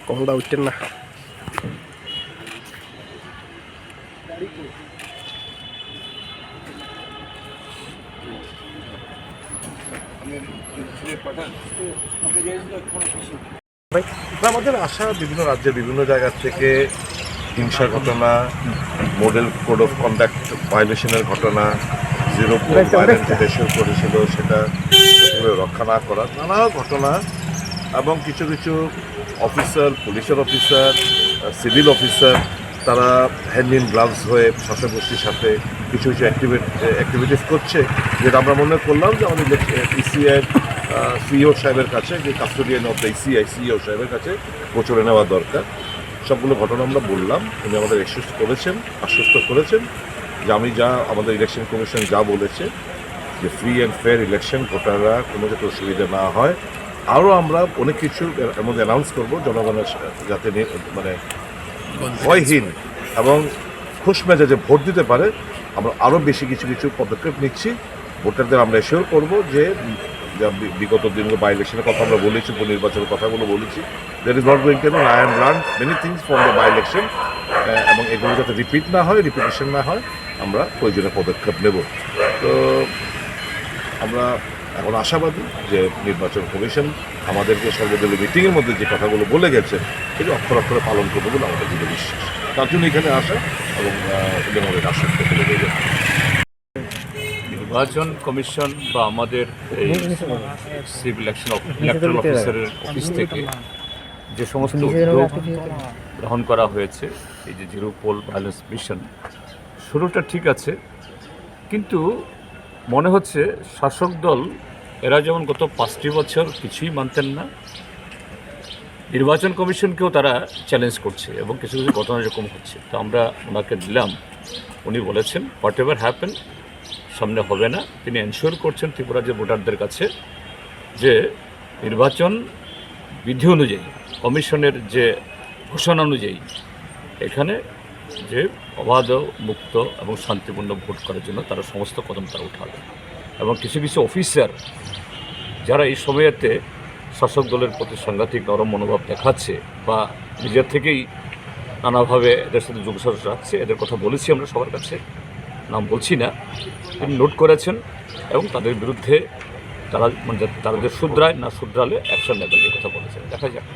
কলটা উঠতেন না। আমাদের আশা বিভিন্ন রাজ্যের বিভিন্ন জায়গা থেকে হিংসার ঘটনা, মডেল কোড অফ কন্ডাক্ট ভায়োলেশনের ঘটনা, জিরো ভায়োলেন্স যেটা ইস্যু করেছিল সেটা রক্ষা না করা, নানা ঘটনা, এবং কিছু কিছু অফিসার, পুলিশের অফিসার, সিভিল অফিসার, তারা হ্যান্ড ইন গ্লাভস হয়ে শাসক গোষ্ঠীর সাথে কিছু কিছু অ্যাক্টিভিটিস করছে, যেটা আমরা মনে করলাম যে আমাদের ইসিআই সিইও সাহেবের কাছে, যে custodian of the ECI CEO সাহেবের কাছে প্রচুরে নেওয়া দরকার। সবগুলো ঘটনা আমরা বললাম, উনি আমাদের আশ্বস্ত করেছেন যে আমি যা আমাদের ইলেকশন কমিশন যা বলেছে যে ফ্রি অ্যান্ড ফেয়ার ইলেকশন, ভোটাররা কোনো যাতে অসুবিধা না হয়। আরও আমরা অনেক কিছু এর মধ্যে অ্যানাউন্স করবো জনগণের যাতে মানে ভয়হীন এবং খুশ মেজাজে ভোট দিতে পারে। আমরা আরও বেশি কিছু কিছু পদক্ষেপ নিচ্ছি। ভোটারদের আমরা এসেও করবো যে বিগত দিনগুলো বাই ইলেকশনের কথা আমরা বলেছি, উপনির্বাচনের কথাগুলো বলেছি। That is not going to happen. I have learn many things from the by election, এবং এগুলো যাতে রিপিট না হয়, রিপিটেশন না হয়, আমরা প্রয়োজনীয় পদক্ষেপ নেব। তো আমরা এখন আশাবাদী যে নির্বাচন কমিশন আমাদেরকে সর্বদলীয় মিটিংয়ের মধ্যে যে কথাগুলো বলে গেছে সেটি অক্ষর অক্ষরে পালন করবে বলে আমাদের দৃঢ় বিশ্বাস। তার জন্য এখানে আসা এবং আমাদের আশ্বস্ত করে দেবে। নির্বাচন কমিশন বা আমাদের এই সিভিল ইলেকট্রাল অফিসারের অফিস থেকে যে সমস্ত উদ্যোগ গ্রহণ করা হয়েছে, এই যে জিরো পোল ভায়োলেন্স মিশন, শুরুটা ঠিক আছে, কিন্তু মনে হচ্ছে শাসক দল এরা যেমন গত 5টি বছর কিছুই মানতেন না, নির্বাচন কমিশনকেও তারা চ্যালেঞ্জ করছে এবং কিছু কিছু ঘটনা এরকম হচ্ছে। তো আমরা ওনাকে দিলাম, উনি বলেছেন হোয়াট এভার হ্যাপেন সামনে হবে না। তিনি এনশিওর করছেন ত্রিপুরা যে ভোটারদের কাছে যে নির্বাচন বিধি অনুযায়ী, কমিশনের যে ঘোষণা অনুযায়ী এখানে যে অবাধ, মুক্ত এবং শান্তিপূর্ণ ভোট করার জন্য তারা সমস্ত কদম তারা উঠাবে। এবং কিছু কিছু অফিসার যারা এই সময়েতে শাসক দলের প্রতি সাংঘাতিক নরম মনোভাব দেখাচ্ছে বা নিজের থেকেই নানাভাবে এদের সাথে যোগসাজ রাখছে, এদের কথা বলেছি আমরা সবার কাছে, নাম বলছি না, তিনি নোট করেছেন এবং তাদের বিরুদ্ধে তারা মানে তাদের শুধরায় না শুধরালে অ্যাকশন নেবেন এই কথা বলেছেন। দেখা যাক।